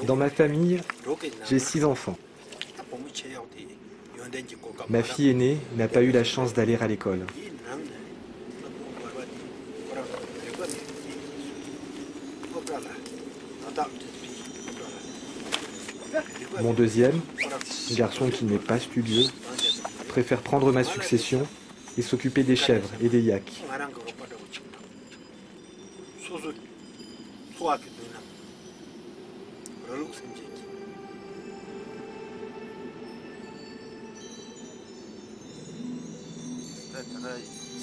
Dans ma famille, j'ai 6 enfants. Ma fille aînée n'a pas eu la chance d'aller à l'école. Mon deuxième, garçon qui n'est pas studieux, préfère prendre ma succession et s'occuper des chèvres et des yaks.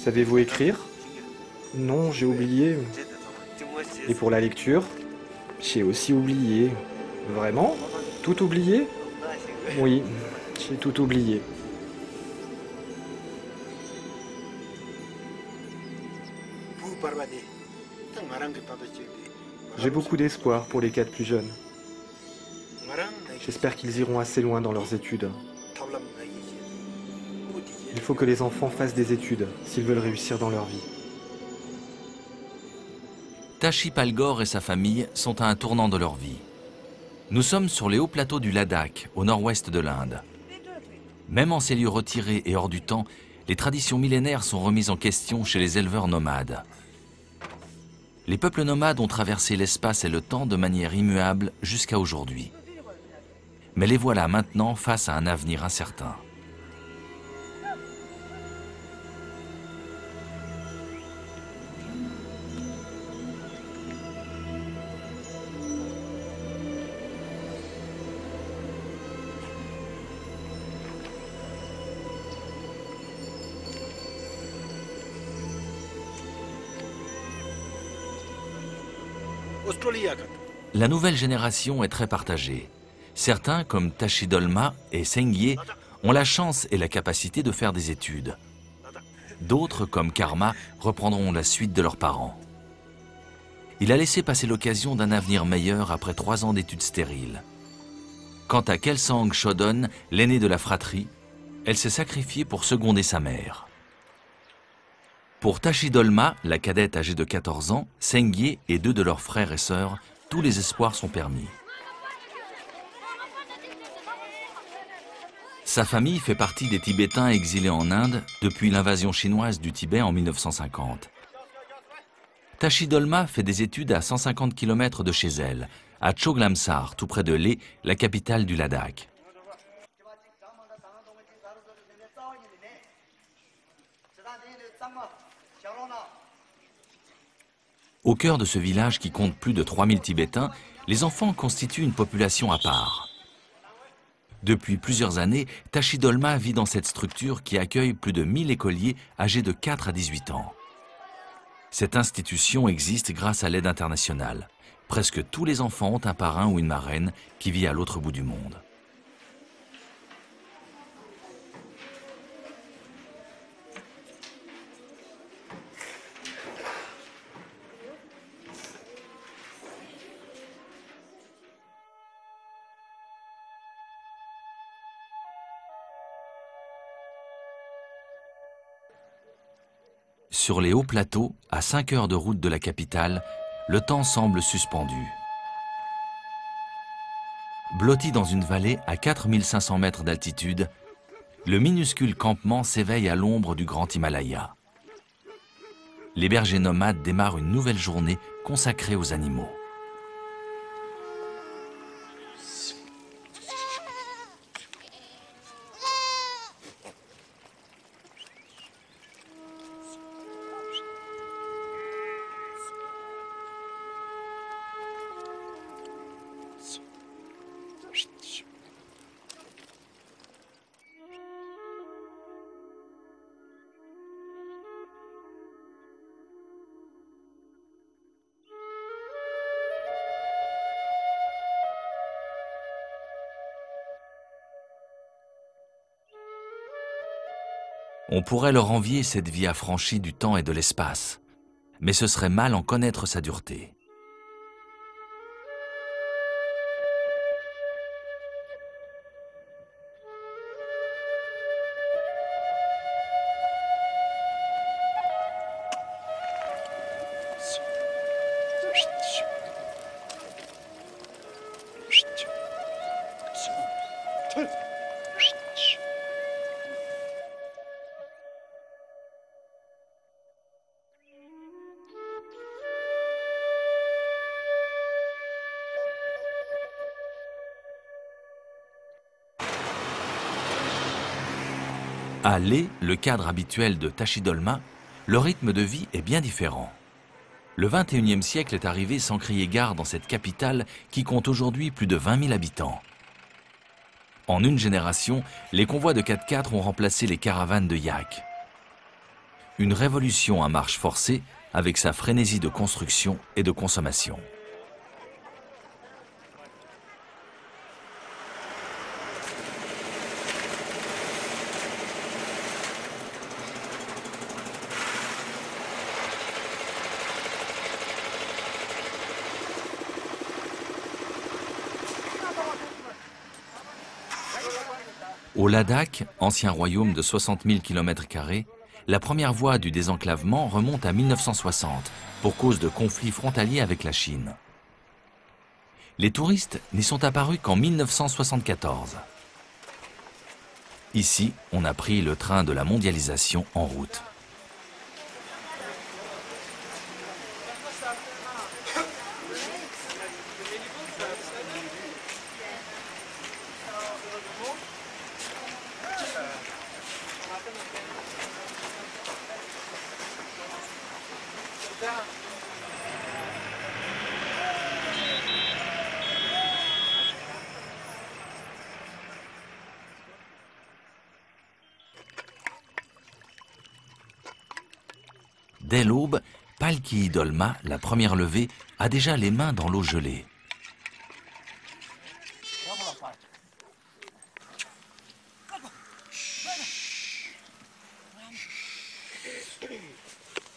Savez-vous écrire? Non, j'ai oublié. Et pour la lecture? J'ai aussi oublié. Vraiment? Tout oublié? Oui, j'ai tout oublié. J'ai beaucoup d'espoir pour les 4 plus jeunes. J'espère qu'ils iront assez loin dans leurs études. Il faut que les enfants fassent des études s'ils veulent réussir dans leur vie. Tashi Palgore et sa famille sont à un tournant de leur vie. Nous sommes sur les hauts plateaux du Ladakh, au nord-ouest de l'Inde. Même en ces lieux retirés et hors du temps, les traditions millénaires sont remises en question chez les éleveurs nomades. Les peuples nomades ont traversé l'espace et le temps de manière immuable jusqu'à aujourd'hui. Mais les voilà maintenant face à un avenir incertain. La nouvelle génération est très partagée. Certains, comme Tashi Dolma et Sengye, ont la chance et la capacité de faire des études. D'autres, comme Karma, reprendront la suite de leurs parents. Il a laissé passer l'occasion d'un avenir meilleur après 3 ans d'études stériles. Quant à Kelsang Shodon, l'aînée de la fratrie, elle s'est sacrifiée pour seconder sa mère. Pour Tashi Dolma, la cadette âgée de 14 ans, Sengye et 2 de leurs frères et sœurs, tous les espoirs sont permis. Sa famille fait partie des Tibétains exilés en Inde depuis l'invasion chinoise du Tibet en 1950. Tashi Dolma fait des études à 150 km de chez elle, à Choglamsar, tout près de Leh, la capitale du Ladakh. Au cœur de ce village qui compte plus de 3000 Tibétains, les enfants constituent une population à part. Depuis plusieurs années, Tashi Dolma vit dans cette structure qui accueille plus de 1000 écoliers âgés de 4 à 18 ans. Cette institution existe grâce à l'aide internationale. Presque tous les enfants ont un parrain ou une marraine qui vit à l'autre bout du monde. Sur les hauts plateaux, à 5 heures de route de la capitale, le temps semble suspendu. Blotti dans une vallée à 4500 mètres d'altitude, le minuscule campement s'éveille à l'ombre du grand Himalaya. Les bergers nomades démarrent une nouvelle journée consacrée aux animaux. On pourrait leur envier cette vie affranchie du temps et de l'espace, mais ce serait mal en connaître sa dureté. À Leh, le cadre habituel de Tachidolma, le rythme de vie est bien différent. Le XXIe siècle est arrivé sans crier gare dans cette capitale qui compte aujourd'hui plus de 20 000 habitants. En une génération, les convois de 4x4 ont remplacé les caravanes de yaks. Une révolution à marche forcée avec sa frénésie de construction et de consommation. Au Ladakh, ancien royaume de 60 000 km², la première voie du désenclavement remonte à 1960 pour cause de conflits frontaliers avec la Chine. Les touristes n'y sont apparus qu'en 1974. Ici, on a pris le train de la mondialisation en route. Dès l'aube, Palki Dolma, la première levée, a déjà les mains dans l'eau gelée.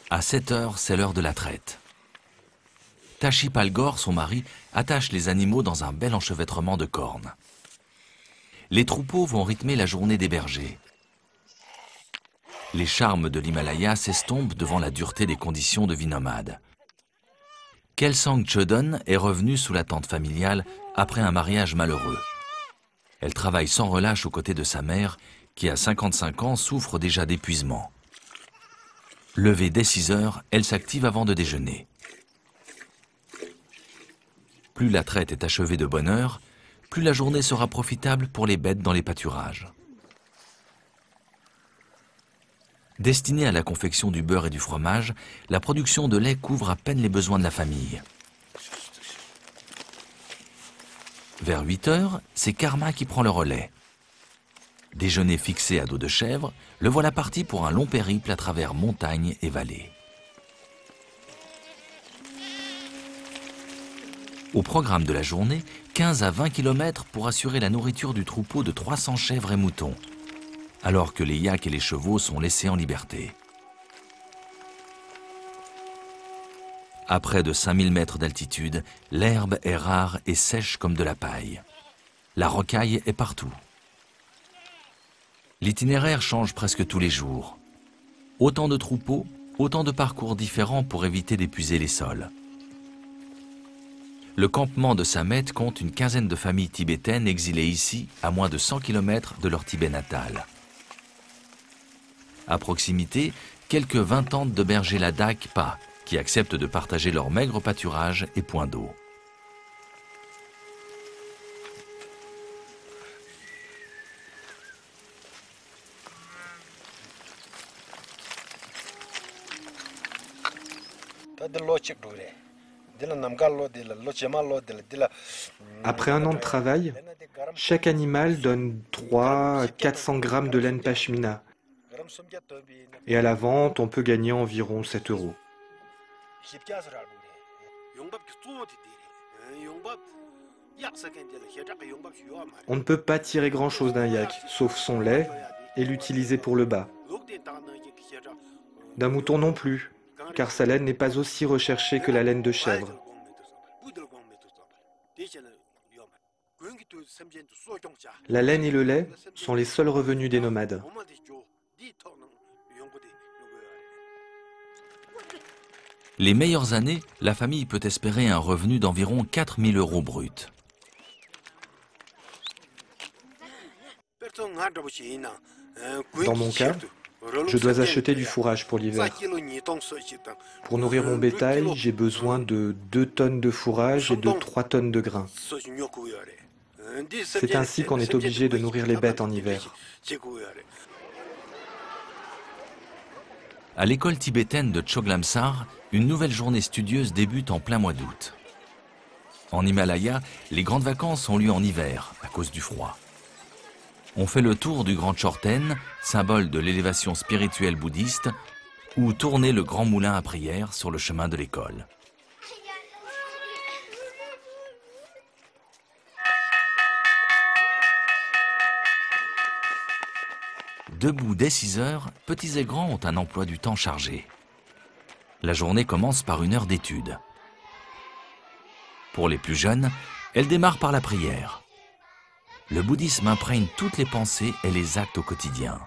À 7 heures, c'est l'heure de la traite. Tashi Palgor, son mari, attache les animaux dans un bel enchevêtrement de cornes. Les troupeaux vont rythmer la journée des bergers. Les charmes de l'Himalaya s'estompent devant la dureté des conditions de vie nomade. Kelsang Chodon est revenue sous la tente familiale après un mariage malheureux. Elle travaille sans relâche aux côtés de sa mère, qui à 55 ans souffre déjà d'épuisement. Levée dès 6 heures, elle s'active avant de déjeuner. Plus la traite est achevée de bonne heure, plus la journée sera profitable pour les bêtes dans les pâturages. Destinée à la confection du beurre et du fromage, la production de lait couvre à peine les besoins de la famille. Vers 8 heures, c'est Karma qui prend le relais. Déjeuner fixé à dos de chèvre, le voilà parti pour un long périple à travers montagnes et vallées. Au programme de la journée, 15 à 20 km pour assurer la nourriture du troupeau de 300 chèvres et moutons, alors que les yaks et les chevaux sont laissés en liberté. À près de 5000 mètres d'altitude, l'herbe est rare et sèche comme de la paille. La rocaille est partout. L'itinéraire change presque tous les jours. Autant de troupeaux, autant de parcours différents pour éviter d'épuiser les sols. Le campement de Samet compte une quinzaine de familles tibétaines exilées ici, à moins de 100 km de leur Tibet natal. À proximité, quelques 20 tentes de bergers Ladakh pas, qui acceptent de partager leur maigre pâturage et point d'eau. Après un an de travail, chaque animal donne 300 à 400 grammes de laine pashmina. Et à la vente, on peut gagner environ 7 €. On ne peut pas tirer grand-chose d'un yak, sauf son lait et l'utiliser pour le bas. D'un mouton non plus, car sa laine n'est pas aussi recherchée que la laine de chèvre. La laine et le lait sont les seuls revenus des nomades. Les meilleures années, la famille peut espérer un revenu d'environ 4 000 € bruts. Dans mon cas, je dois acheter du fourrage pour l'hiver. Pour nourrir mon bétail, j'ai besoin de 2 tonnes de fourrage et de 3 tonnes de grains. C'est ainsi qu'on est obligé de nourrir les bêtes en hiver. À l'école tibétaine de Choglamsar, une nouvelle journée studieuse débute en plein mois d'août. En Himalaya, les grandes vacances ont lieu en hiver à cause du froid. On fait le tour du Grand Chorten, symbole de l'élévation spirituelle bouddhiste, ou tourner le grand moulin à prière sur le chemin de l'école. Debout dès 6 heures, petits et grands ont un emploi du temps chargé. La journée commence par une heure d'étude. Pour les plus jeunes, elle démarre par la prière. Le bouddhisme imprègne toutes les pensées et les actes au quotidien.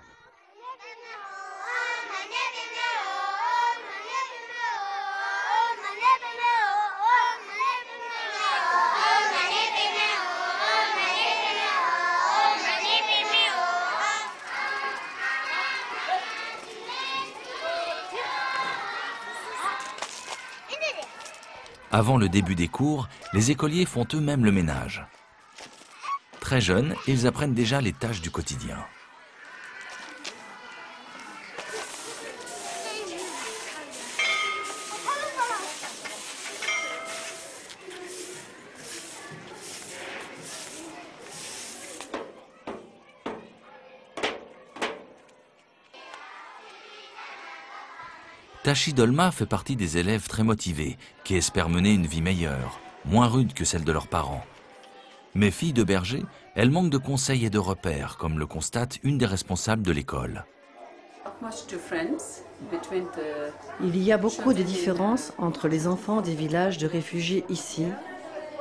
Avant le début des cours, les écoliers font eux-mêmes le ménage. Très jeunes, ils apprennent déjà les tâches du quotidien. Tashi Dolma fait partie des élèves très motivés, qui espèrent mener une vie meilleure, moins rude que celle de leurs parents. Mais fille de berger, elle manque de conseils et de repères, comme le constate une des responsables de l'école. Il y a beaucoup de différences entre les enfants des villages de réfugiés ici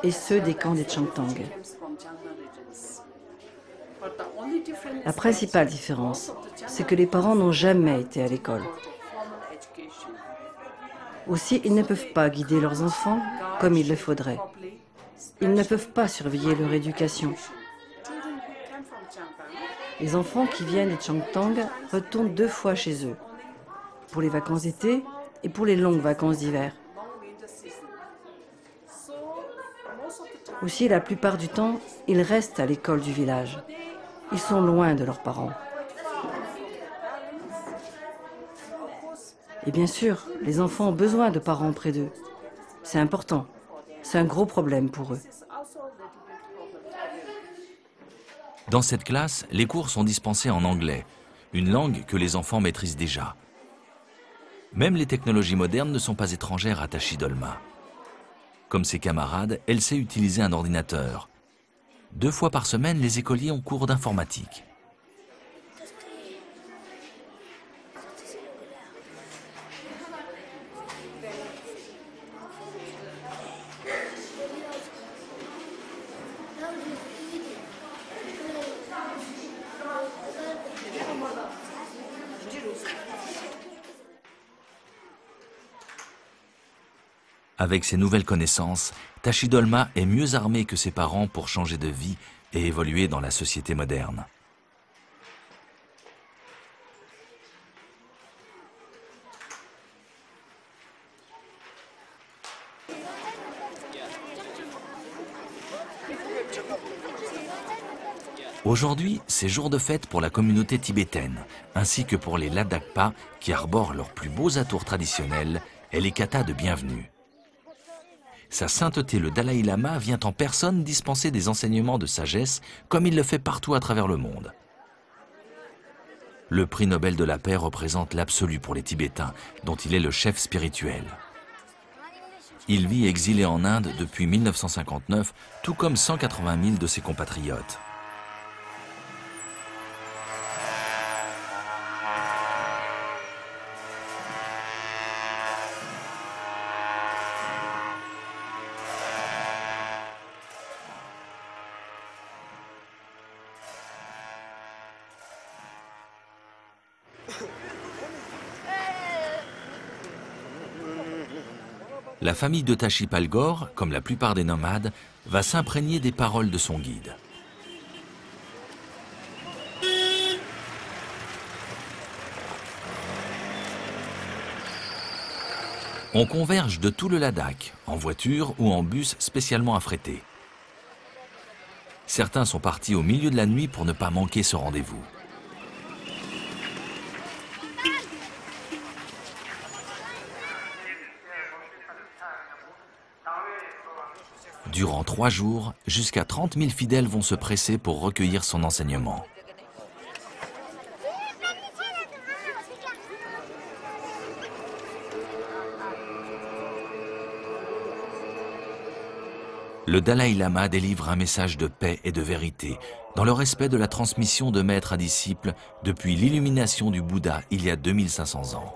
et ceux des camps des Changtang. La principale différence, c'est que les parents n'ont jamais été à l'école. Aussi, ils ne peuvent pas guider leurs enfants comme il le faudrait. Ils ne peuvent pas surveiller leur éducation. Les enfants qui viennent des Changtang retournent 2 fois chez eux, pour les vacances d'été et pour les longues vacances d'hiver. Aussi, la plupart du temps, ils restent à l'école du village. Ils sont loin de leurs parents. Et bien sûr, les enfants ont besoin de parents près d'eux. C'est important. C'est un gros problème pour eux. Dans cette classe, les cours sont dispensés en anglais, une langue que les enfants maîtrisent déjà. Même les technologies modernes ne sont pas étrangères à Tashi Dolma. Comme ses camarades, elle sait utiliser un ordinateur. 2 fois par semaine, les écoliers ont cours d'informatique. Avec ses nouvelles connaissances, Tashi Dolma est mieux armé que ses parents pour changer de vie et évoluer dans la société moderne. Aujourd'hui, c'est jour de fête pour la communauté tibétaine, ainsi que pour les Ladakpa qui arborent leurs plus beaux atours traditionnels et les katas de bienvenue. Sa sainteté le Dalai Lama vient en personne dispenser des enseignements de sagesse comme il le fait partout à travers le monde. Le prix Nobel de la paix représente l'absolu pour les Tibétains, dont il est le chef spirituel. Il vit exilé en Inde depuis 1959, tout comme 180 000 de ses compatriotes. La famille de Tashi Palgor, comme la plupart des nomades, va s'imprégner des paroles de son guide. On converge de tout le Ladakh, en voiture ou en bus spécialement affrétés. Certains sont partis au milieu de la nuit pour ne pas manquer ce rendez-vous. Durant 3 jours, jusqu'à 30 000 fidèles vont se presser pour recueillir son enseignement. Le Dalai Lama délivre un message de paix et de vérité, dans le respect de la transmission de maître à disciple depuis l'illumination du Bouddha il y a 2500 ans.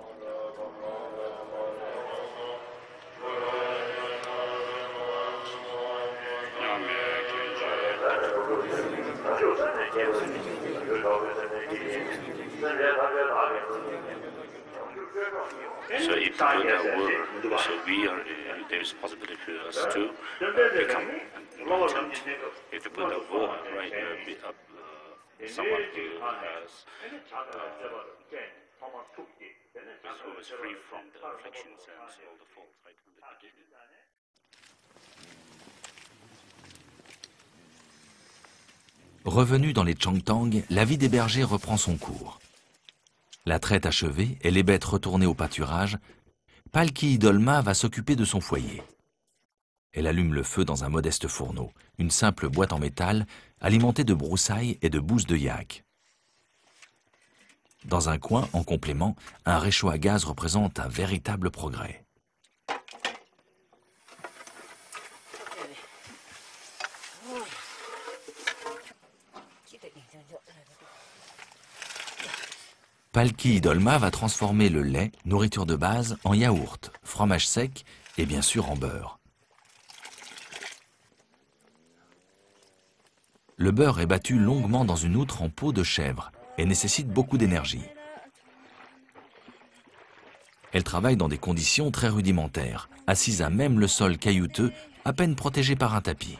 So if the Buddha were, so we are, there is possibility for us to become enlightened. If the Buddha were, right, someone who has, who is free from the afflictions and all the faults, right, from the beginning. Revenu dans les Changtang, la vie des bergers reprend son cours. La traite achevée et les bêtes retournées au pâturage, Palki Dolma va s'occuper de son foyer. Elle allume le feu dans un modeste fourneau, une simple boîte en métal alimentée de broussailles et de bousses de yak. Dans un coin, en complément, un réchaud à gaz représente un véritable progrès. Palki Dolma va transformer le lait, nourriture de base, en yaourt, fromage sec et bien sûr en beurre. Le beurre est battu longuement dans une outre en peau de chèvre et nécessite beaucoup d'énergie. Elle travaille dans des conditions très rudimentaires, assise à même le sol caillouteux, à peine protégé par un tapis.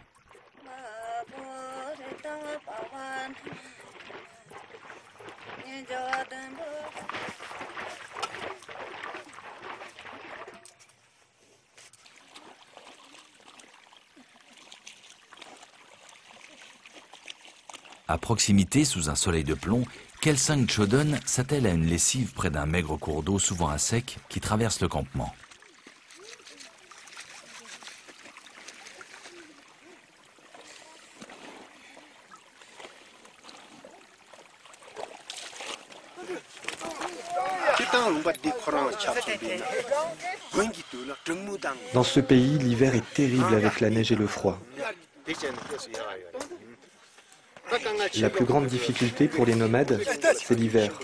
À proximité, sous un soleil de plomb, Kelsang Chodon s'attelle à une lessive près d'un maigre cours d'eau souvent à sec qui traverse le campement. Dans ce pays, l'hiver est terrible avec la neige et le froid. La plus grande difficulté pour les nomades, c'est l'hiver.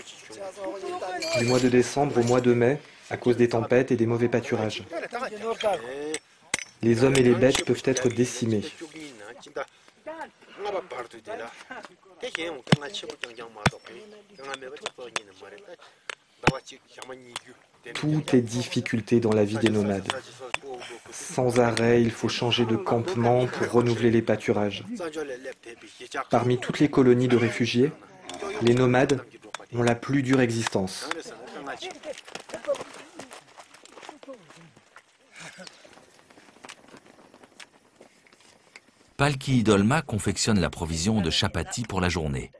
Du mois de décembre au mois de mai, à cause des tempêtes et des mauvais pâturages. Les hommes et les bêtes peuvent être décimés. Tout est difficulté dans la vie des nomades. Sans arrêt, il faut changer de campement pour renouveler les pâturages. Parmi toutes les colonies de réfugiés, les nomades ont la plus dure existence. Palki Dolma confectionne la provision de chapati pour la journée.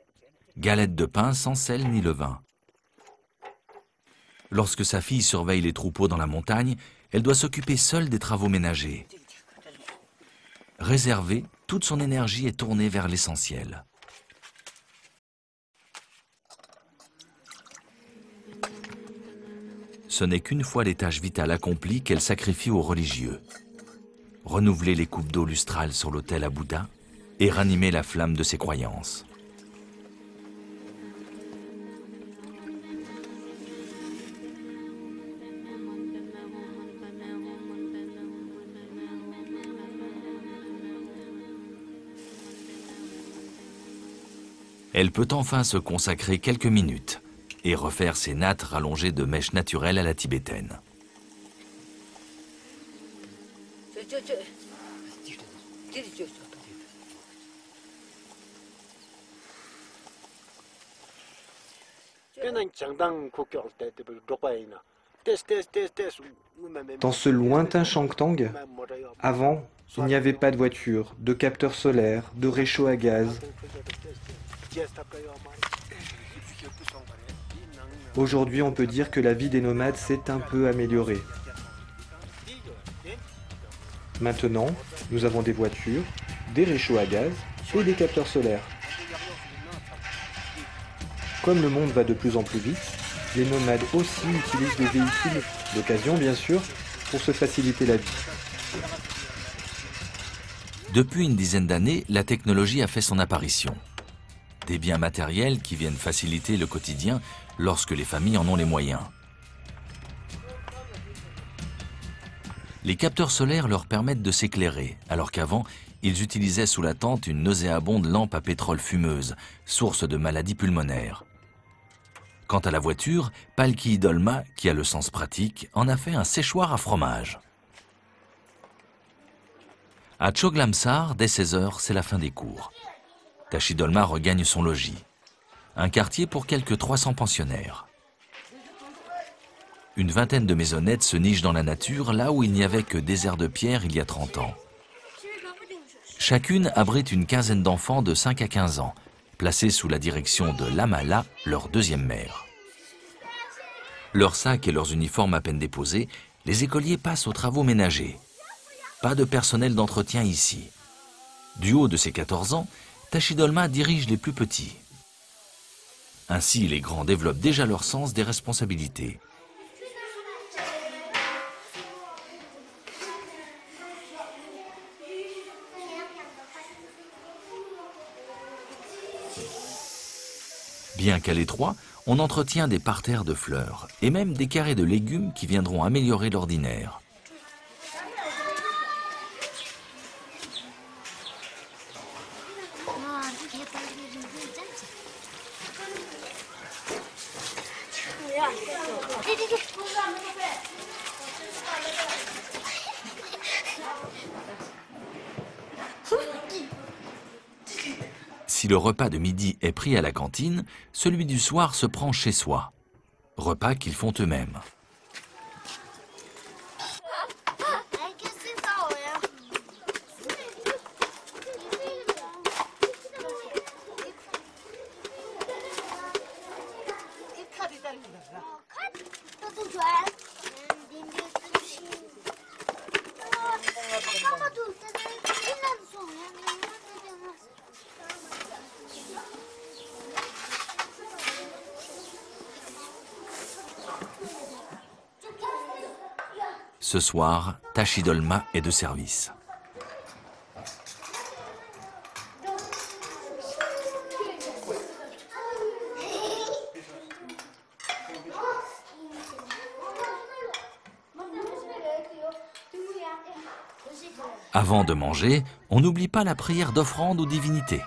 Galettes de pain sans sel ni levain. Lorsque sa fille surveille les troupeaux dans la montagne, elle doit s'occuper seule des travaux ménagers. Réservée, toute son énergie est tournée vers l'essentiel. Ce n'est qu'une fois les tâches vitales accomplies qu'elle sacrifie aux religieux. Renouveler les coupes d'eau lustrales sur l'autel à Bouddha et ranimer la flamme de ses croyances. Elle peut enfin se consacrer quelques minutes et refaire ses nattes rallongées de mèches naturelles à la tibétaine. Dans ce lointain Changtang, avant, il n'y avait pas de voiture, de capteurs solaires, de réchaud à gaz. Aujourd'hui, on peut dire que la vie des nomades s'est un peu améliorée. Maintenant, nous avons des voitures, des réchauds à gaz et des capteurs solaires. Comme le monde va de plus en plus vite, les nomades aussi utilisent des véhicules, d'occasion bien sûr, pour se faciliter la vie. Depuis une dizaine d'années, la technologie a fait son apparition. Des biens matériels qui viennent faciliter le quotidien lorsque les familles en ont les moyens. Les capteurs solaires leur permettent de s'éclairer, alors qu'avant, ils utilisaient sous la tente une nauséabonde lampe à pétrole fumeuse, source de maladies pulmonaires. Quant à la voiture, Palki Dolma, qui a le sens pratique, en a fait un séchoir à fromage. À Choglamsar, dès 16 h, c'est la fin des cours. Tashi Dolma regagne son logis. Un quartier pour quelques 300 pensionnaires. Une vingtaine de maisonnettes se nichent dans la nature, là où il n'y avait que des aires de pierre il y a 30 ans. Chacune abrite une quinzaine d'enfants de 5 à 15 ans, placés sous la direction de Lamala, leur deuxième mère. Leurs sacs et leurs uniformes à peine déposés, les écoliers passent aux travaux ménagers. Pas de personnel d'entretien ici. Du haut de ses 14 ans, Tashi Dolma dirige les plus petits. Ainsi, les grands développent déjà leur sens des responsabilités. Bien qu'à l'étroit, on entretient des parterres de fleurs et même des carrés de légumes qui viendront améliorer l'ordinaire. Si le repas de midi est pris à la cantine, celui du soir se prend chez soi. Repas qu'ils font eux-mêmes. Ce soir, Tashi Dolma est de service. Avant de manger, on n'oublie pas la prière d'offrande aux divinités.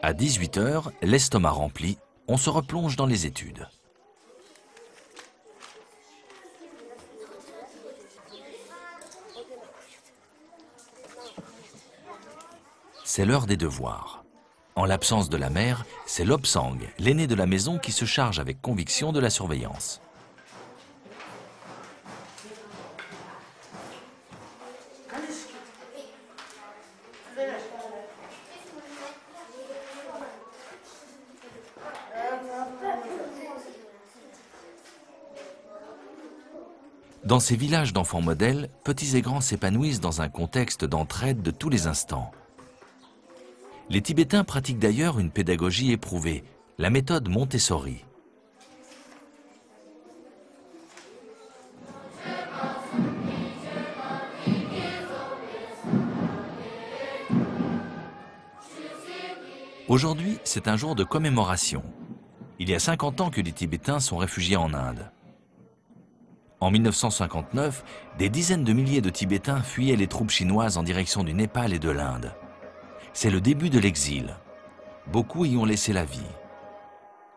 À 18 h, l'estomac rempli, on se replonge dans les études. C'est l'heure des devoirs. En l'absence de la mère, c'est Lobsang, l'aîné de la maison, qui se charge avec conviction de la surveillance. Dans ces villages d'enfants modèles, petits et grands s'épanouissent dans un contexte d'entraide de tous les instants. Les Tibétains pratiquent d'ailleurs une pédagogie éprouvée, la méthode Montessori. Aujourd'hui, c'est un jour de commémoration. Il y a 50 ans que les Tibétains sont réfugiés en Inde. En 1959, des dizaines de milliers de Tibétains fuyaient les troupes chinoises en direction du Népal et de l'Inde. C'est le début de l'exil. Beaucoup y ont laissé la vie.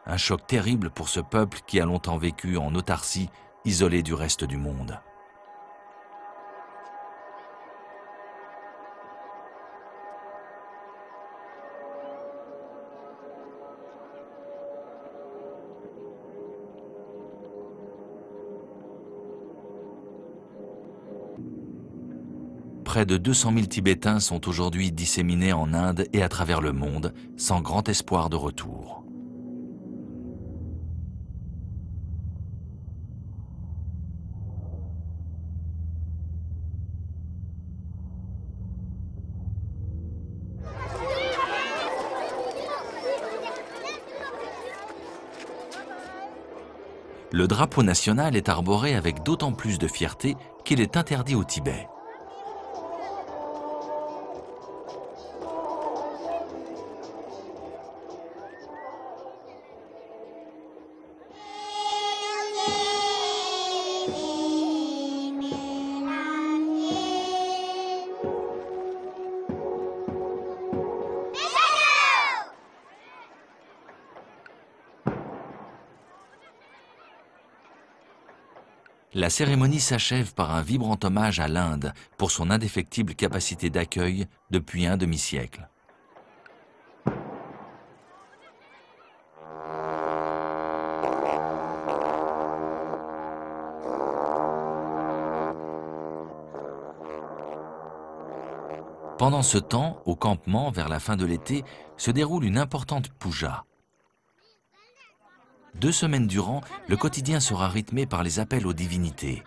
Un choc terrible pour ce peuple qui a longtemps vécu en autarcie, isolé du reste du monde. Près de 200 000 Tibétains sont aujourd'hui disséminés en Inde et à travers le monde, sans grand espoir de retour. Le drapeau national est arboré avec d'autant plus de fierté qu'il est interdit au Tibet. La cérémonie s'achève par un vibrant hommage à l'Inde pour son indéfectible capacité d'accueil depuis un demi-siècle. Pendant ce temps, au campement, vers la fin de l'été, se déroule une importante puja. 2 semaines durant, le quotidien sera rythmé par les appels aux divinités.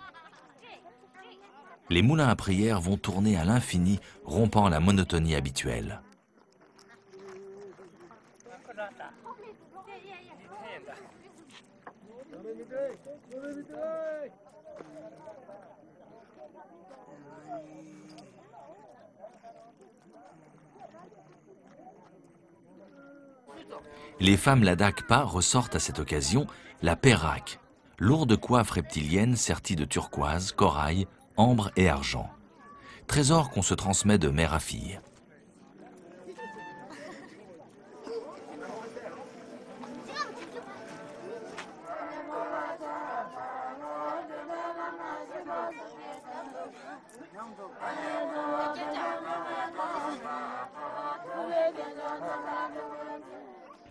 Les moulins à prière vont tourner à l'infini, rompant la monotonie habituelle. Les femmes Ladakpa ressortent à cette occasion la perak, lourde coiffe reptilienne sertie de turquoise, corail, ambre et argent. Trésor qu'on se transmet de mère à fille.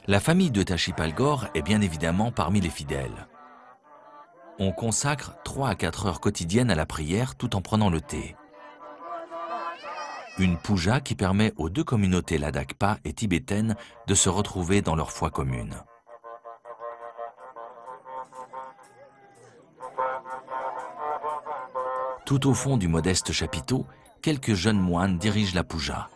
La famille de Tashi Palgor est bien évidemment parmi les fidèles. On consacre 3 à 4 heures quotidiennes à la prière tout en prenant le thé. Une puja qui permet aux 2 communautés Ladakpa et tibétaines de se retrouver dans leur foi commune. Tout au fond du modeste chapiteau, quelques jeunes moines dirigent la puja.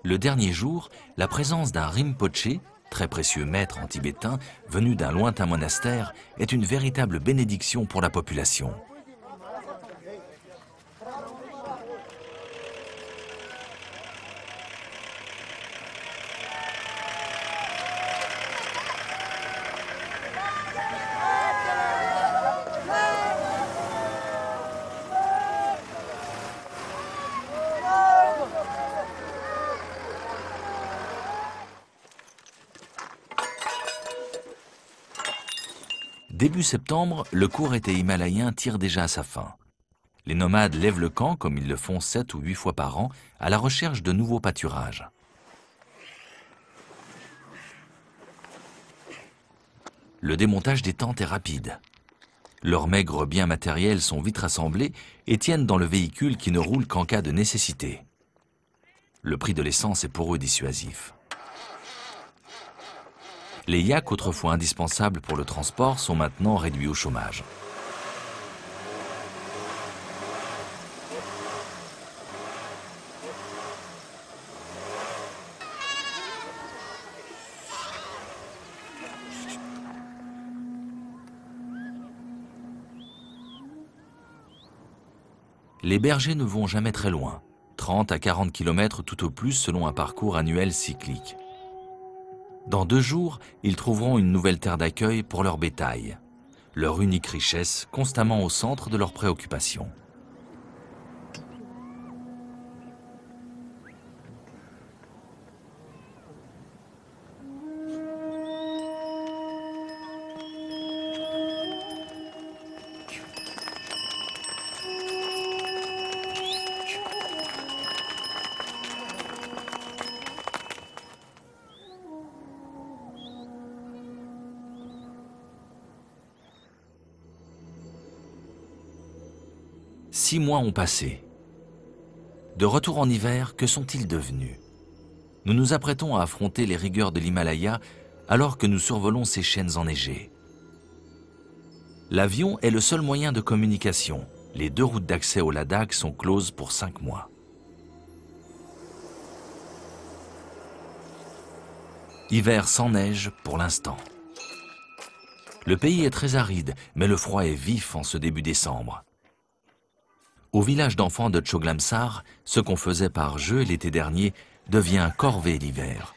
Le dernier jour, la présence d'un Rinpoché, très précieux maître en tibétain, venu d'un lointain monastère, est une véritable bénédiction pour la population. Début septembre, le court été himalayen tire déjà à sa fin. Les nomades lèvent le camp, comme ils le font 7 ou 8 fois par an, à la recherche de nouveaux pâturages. Le démontage des tentes est rapide. Leurs maigres biens matériels sont vite rassemblés et tiennent dans le véhicule qui ne roule qu'en cas de nécessité. Le prix de l'essence est pour eux dissuasif. Les yaks, autrefois indispensables pour le transport, sont maintenant réduits au chômage. Les bergers ne vont jamais très loin, 30 à 40 km tout au plus selon un parcours annuel cyclique. Dans 2 jours, ils trouveront une nouvelle terre d'accueil pour leur bétail, leur unique richesse constamment au centre de leurs préoccupations. Six mois ont passé. De retour en hiver, que sont-ils devenus? Nous nous apprêtons à affronter les rigueurs de l'Himalaya alors que nous survolons ces chaînes enneigées. L'avion est le seul moyen de communication. Les 2 routes d'accès au Ladakh sont closes pour 5 mois. Hiver sans neige pour l'instant. Le pays est très aride, mais le froid est vif en ce début décembre. Au village d'enfants de Choglamsar, ce qu'on faisait par jeu l'été dernier devient corvée l'hiver.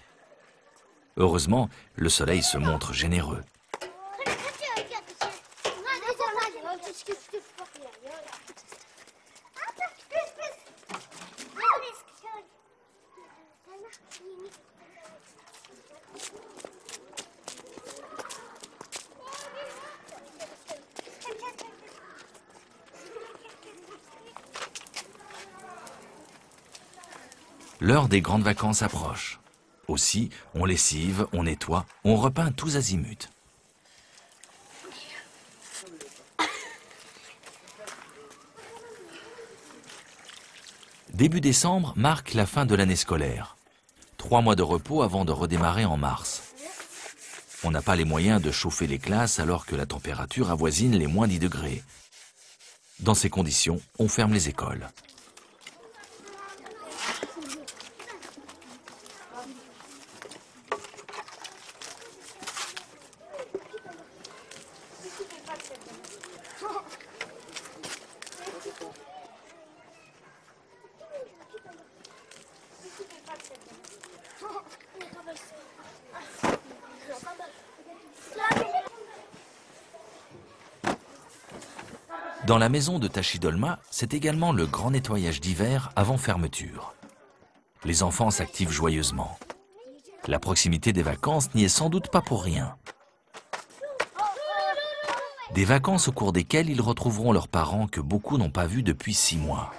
Heureusement, le soleil se montre généreux. L'heure des grandes vacances approche. Aussi, on lessive, on nettoie, on repeint tous azimuts. Début décembre marque la fin de l'année scolaire. 3 mois de repos avant de redémarrer en mars. On n'a pas les moyens de chauffer les classes alors que la température avoisine les -10 degrés. Dans ces conditions, on ferme les écoles. Dans la maison de Tashidolma, c'est également le grand nettoyage d'hiver avant fermeture. Les enfants s'activent joyeusement. La proximité des vacances n'y est sans doute pas pour rien. Des vacances au cours desquelles ils retrouveront leurs parents que beaucoup n'ont pas vus depuis 6 mois.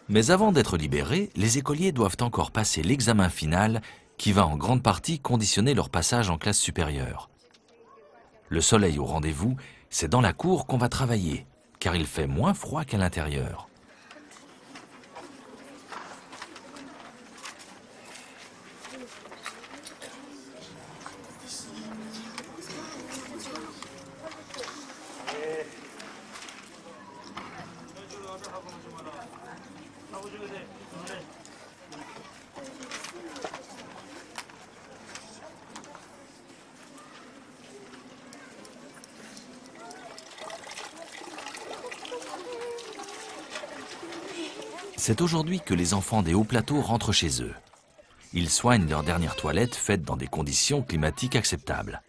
Mais avant d'être libérés, les écoliers doivent encore passer l'examen final qui va en grande partie conditionner leur passage en classe supérieure. Le soleil au rendez-vous, c'est dans la cour qu'on va travailler, car il fait moins froid qu'à l'intérieur. C'est aujourd'hui que les enfants des hauts plateaux rentrent chez eux. Ils soignent leur dernière toilette faite dans des conditions climatiques acceptables.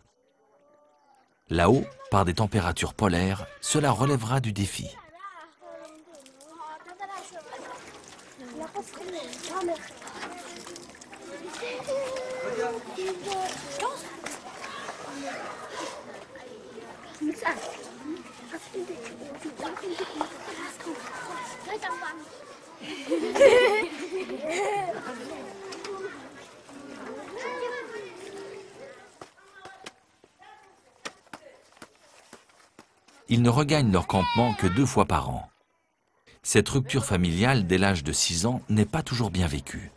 Là-haut, par des températures polaires, cela relèvera du défi. Ils ne regagnent leur campement que 2 fois par an. Cette rupture familiale dès l'âge de 6 ans n'est pas toujours bien vécue.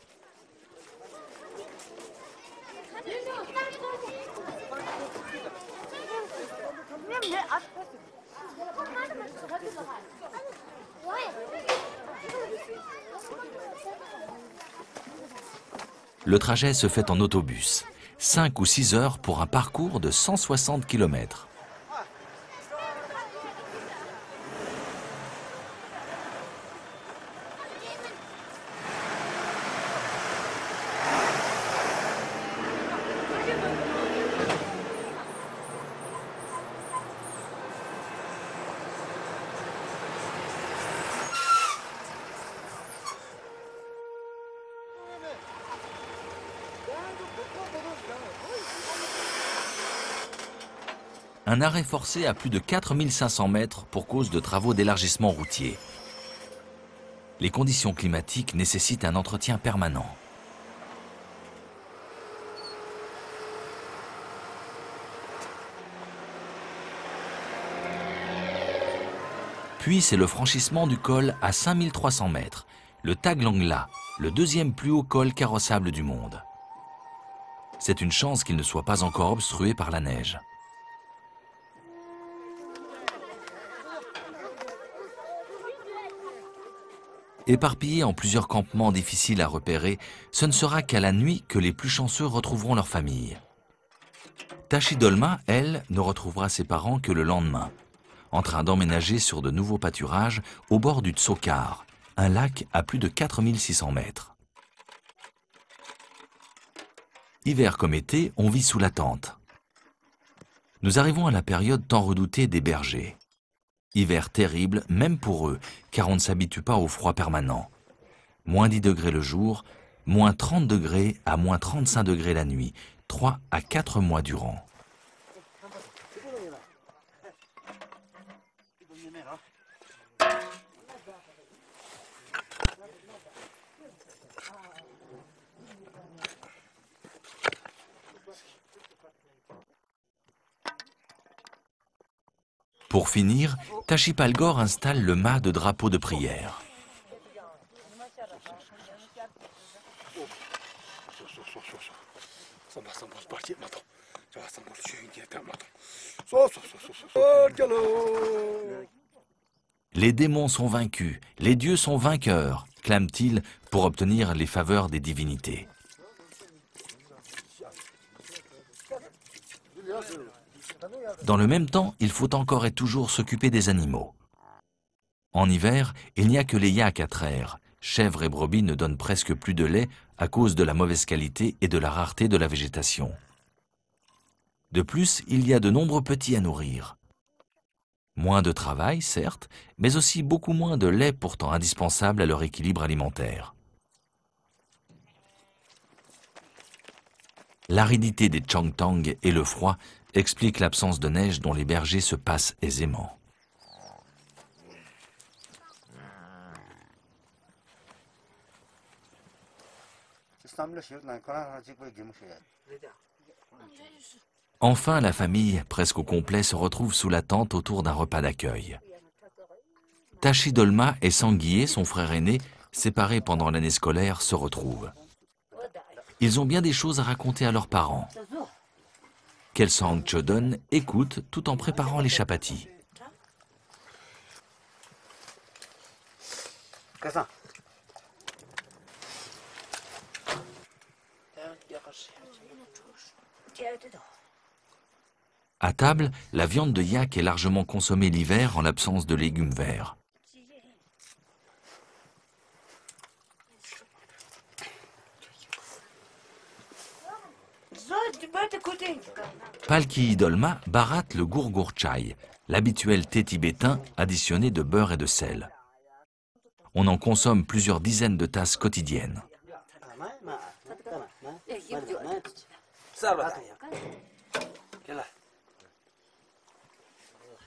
Le trajet se fait en autobus. 5 ou 6 heures pour un parcours de 160 km. Un arrêt forcé à plus de 4500 mètres pour cause de travaux d'élargissement routier. Les conditions climatiques nécessitent un entretien permanent. Puis c'est le franchissement du col à 5300 mètres, le Taglangla, le deuxième plus haut col carrossable du monde. C'est une chance qu'il ne soit pas encore obstrué par la neige. Éparpillés en plusieurs campements difficiles à repérer, ce ne sera qu'à la nuit que les plus chanceux retrouveront leur famille. Tashi Dolma, elle, ne retrouvera ses parents que le lendemain, en train d'emménager sur de nouveaux pâturages au bord du Tsokar, un lac à plus de 4600 mètres. Hiver comme été, on vit sous la tente. Nous arrivons à la période tant redoutée des bergers. Hiver terrible, même pour eux, car on ne s'habitue pas au froid permanent. Moins 10 degrés le jour, moins 30 degrés à moins 35 degrés la nuit, 3 à 4 mois durant. Pour finir, Tashi Palgor installe le mât de drapeau de prière. Les démons sont vaincus, les dieux sont vainqueurs, clame-t-il pour obtenir les faveurs des divinités. Dans le même temps, il faut encore et toujours s'occuper des animaux. En hiver, il n'y a que les yaks à traire. Chèvres et brebis ne donnent presque plus de lait à cause de la mauvaise qualité et de la rareté de la végétation. De plus, il y a de nombreux petits à nourrir. Moins de travail, certes, mais aussi beaucoup moins de lait pourtant indispensable à leur équilibre alimentaire. L'aridité des Changtang et le froid expliquent l'absence de neige dont les bergers se passent aisément. Enfin, la famille, presque au complet, se retrouve sous la tente autour d'un repas d'accueil. Tashi Dolma et Sanguié, son frère aîné, séparés pendant l'année scolaire, se retrouvent. Ils ont bien des choses à raconter à leurs parents. Kelsang Chodon écoute tout en préparant les chapatis. À table, la viande de yak est largement consommée l'hiver en l'absence de légumes verts. Palki Dolma baratte le gourgour chai, l'habituel thé tibétain additionné de beurre et de sel. On en consomme plusieurs dizaines de tasses quotidiennes.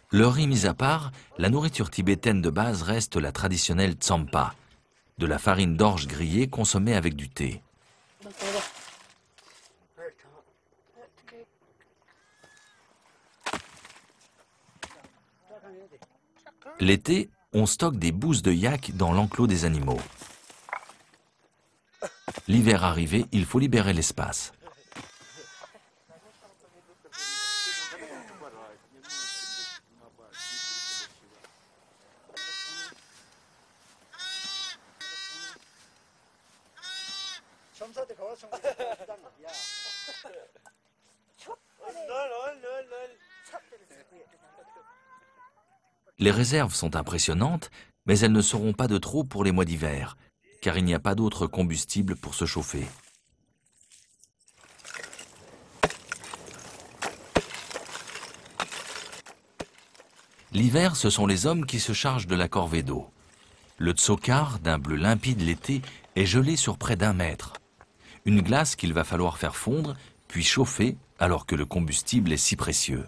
Le riz mis à part, la nourriture tibétaine de base reste la traditionnelle tsampa, de la farine d'orge grillée consommée avec du thé. L'été, on stocke des bousses de yak dans l'enclos des animaux. L'hiver arrivé, il faut libérer l'espace. Les réserves sont impressionnantes, mais elles ne seront pas de trop pour les mois d'hiver, car il n'y a pas d'autre combustible pour se chauffer. L'hiver, ce sont les hommes qui se chargent de la corvée d'eau. Le tsokar, d'un bleu limpide l'été, est gelé sur près d'1 mètre. Une glace qu'il va falloir faire fondre, puis chauffer, alors que le combustible est si précieux.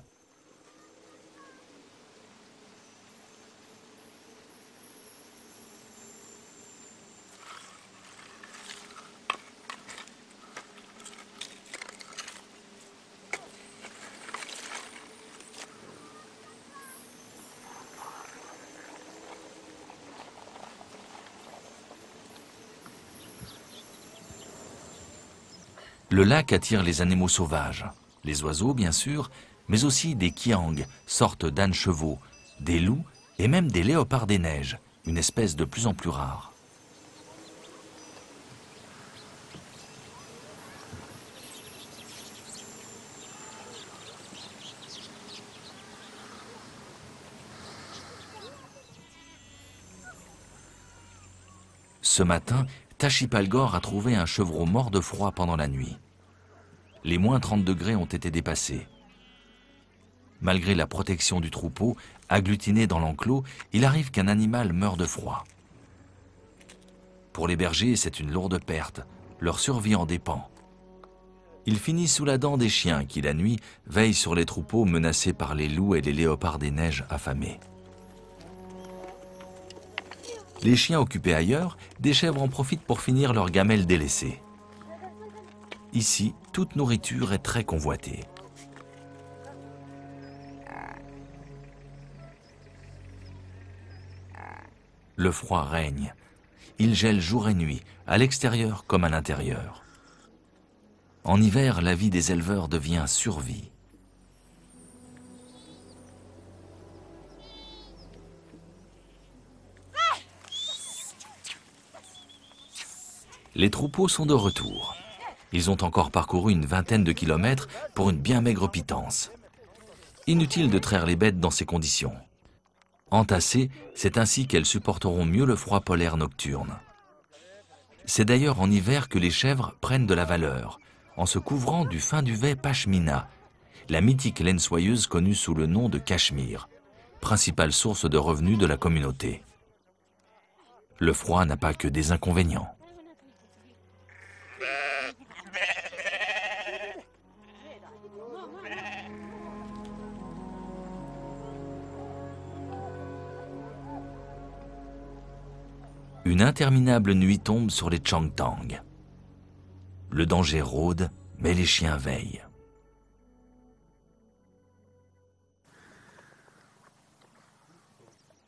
Le lac attire les animaux sauvages, les oiseaux bien sûr, mais aussi des kiangs, sortes d'ânes chevaux, des loups et même des léopards des neiges, une espèce de plus en plus rare. Ce matin, Tashi Palgor a trouvé un chevreau mort de froid pendant la nuit. Les moins 30 degrés ont été dépassés. Malgré la protection du troupeau, agglutiné dans l'enclos, il arrive qu'un animal meure de froid. Pour les bergers, c'est une lourde perte. Leur survie en dépend. Ils finissent sous la dent des chiens qui, la nuit, veillent sur les troupeaux menacés par les loups et les léopards des neiges affamés. Les chiens occupés ailleurs, des chèvres en profitent pour finir leurs gamelles délaissées. Ici, toute nourriture est très convoitée. Le froid règne. Il gèle jour et nuit, à l'extérieur comme à l'intérieur. En hiver, la vie des éleveurs devient survie. Les troupeaux sont de retour. Ils ont encore parcouru une 20aine de kilomètres pour une bien maigre pitance. Inutile de traire les bêtes dans ces conditions. Entassées, c'est ainsi qu'elles supporteront mieux le froid polaire nocturne. C'est d'ailleurs en hiver que les chèvres prennent de la valeur, en se couvrant du fin duvet pashmina, la mythique laine soyeuse connue sous le nom de cachemire, principale source de revenus de la communauté. Le froid n'a pas que des inconvénients. Une interminable nuit tombe sur les Changtang. Le danger rôde, mais les chiens veillent.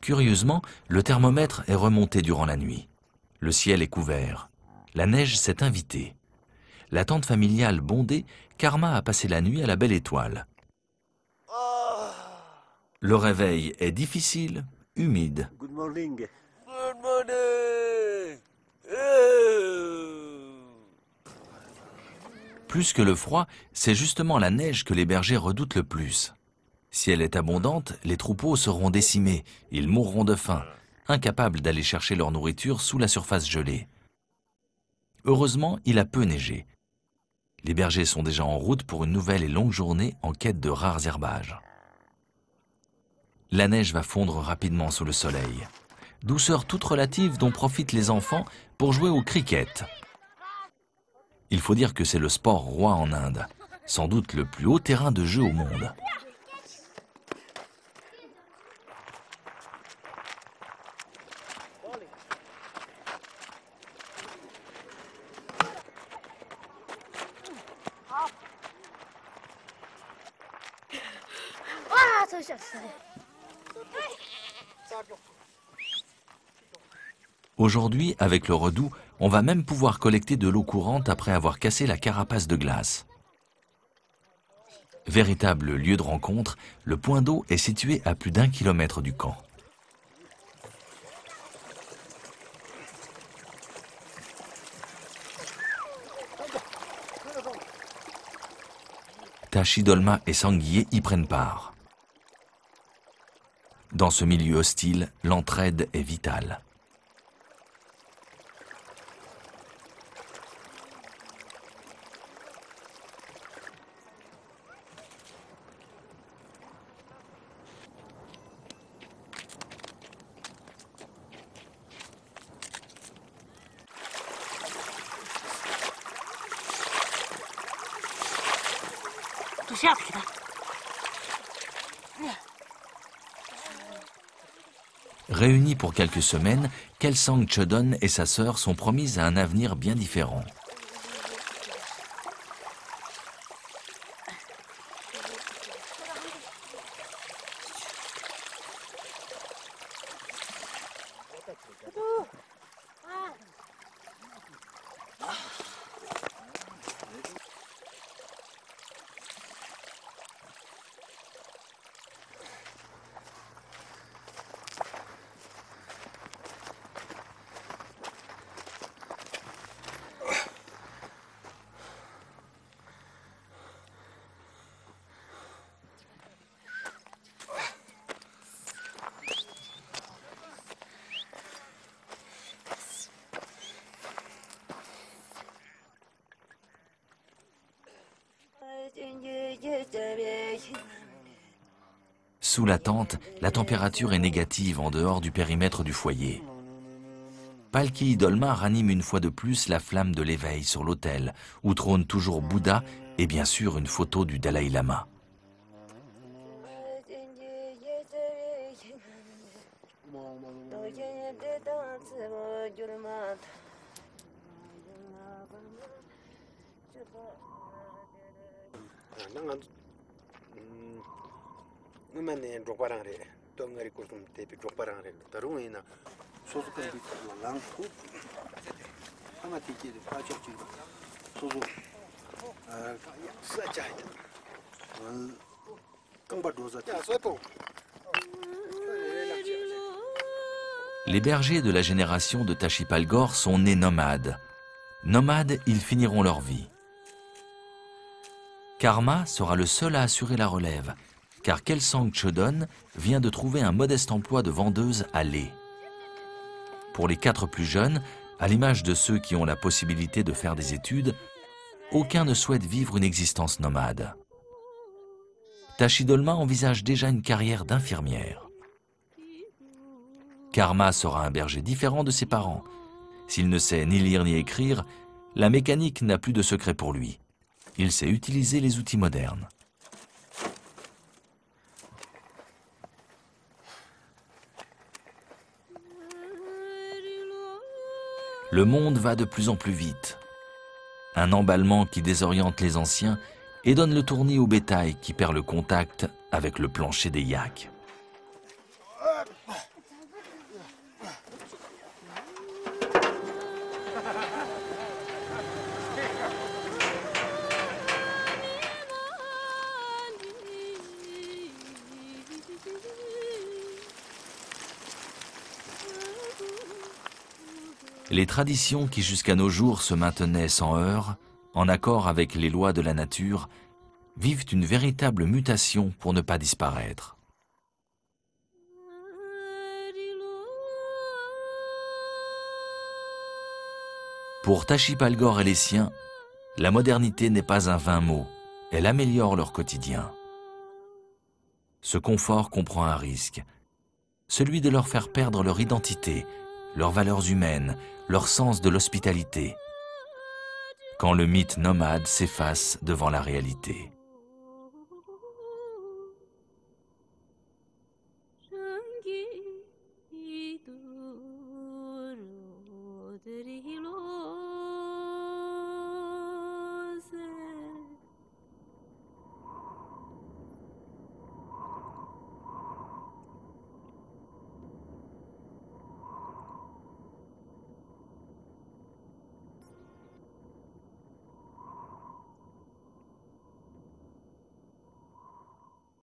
Curieusement, le thermomètre est remonté durant la nuit. Le ciel est couvert. La neige s'est invitée. La tente familiale bondée, Karma a passé la nuit à la belle étoile. Le réveil est difficile, humide. Good morning. Plus que le froid, c'est justement la neige que les bergers redoutent le plus. Si elle est abondante, les troupeaux seront décimés, ils mourront de faim, incapables d'aller chercher leur nourriture sous la surface gelée. Heureusement, il a peu neigé. Les bergers sont déjà en route pour une nouvelle et longue journée en quête de rares herbages. La neige va fondre rapidement sous le soleil. Douceur toute relative dont profitent les enfants pour jouer au cricket. Il faut dire que c'est le sport roi en Inde, sans doute le plus haut terrain de jeu au monde. Aujourd'hui, avec le redout, on va même pouvoir collecter de l'eau courante après avoir cassé la carapace de glace. Véritable lieu de rencontre, le point d'eau est situé à plus d'1 kilomètre du camp. Tashi Dolma et Sanguier y prennent part. Dans ce milieu hostile, l'entraide est vitale. Réunis pour quelques semaines, Kelsang Chodon et sa sœur sont promises à un avenir bien différent. Sous la tente, la température est négative en dehors du périmètre du foyer. Palki Dolma ranime une fois de plus la flamme de l'éveil sur l'autel, où trône toujours Bouddha et bien sûr une photo du Dalai Lama. Les bergers de la génération de Tashi Palgor sont nés nomades. Nomades, ils finiront leur vie. Karma sera le seul à assurer la relève, car Kelsang Chodon vient de trouver un modeste emploi de vendeuse à lait. Pour les 4 plus jeunes, à l'image de ceux qui ont la possibilité de faire des études, aucun ne souhaite vivre une existence nomade. Tashi Dolma envisage déjà une carrière d'infirmière. Karma sera un berger différent de ses parents. S'il ne sait ni lire ni écrire, la mécanique n'a plus de secret pour lui. Il sait utiliser les outils modernes. Le monde va de plus en plus vite. Un emballement qui désoriente les anciens et donne le tournis au bétail qui perd le contact avec le plancher des yaks. Les traditions qui jusqu'à nos jours se maintenaient sans heurts, en accord avec les lois de la nature, vivent une véritable mutation pour ne pas disparaître. Pour Tashi Palgor et les siens, la modernité n'est pas un vain mot, elle améliore leur quotidien. Ce confort comprend un risque, celui de leur faire perdre leur identité, leurs valeurs humaines, leur sens de l'hospitalité, quand le mythe nomade s'efface devant la réalité.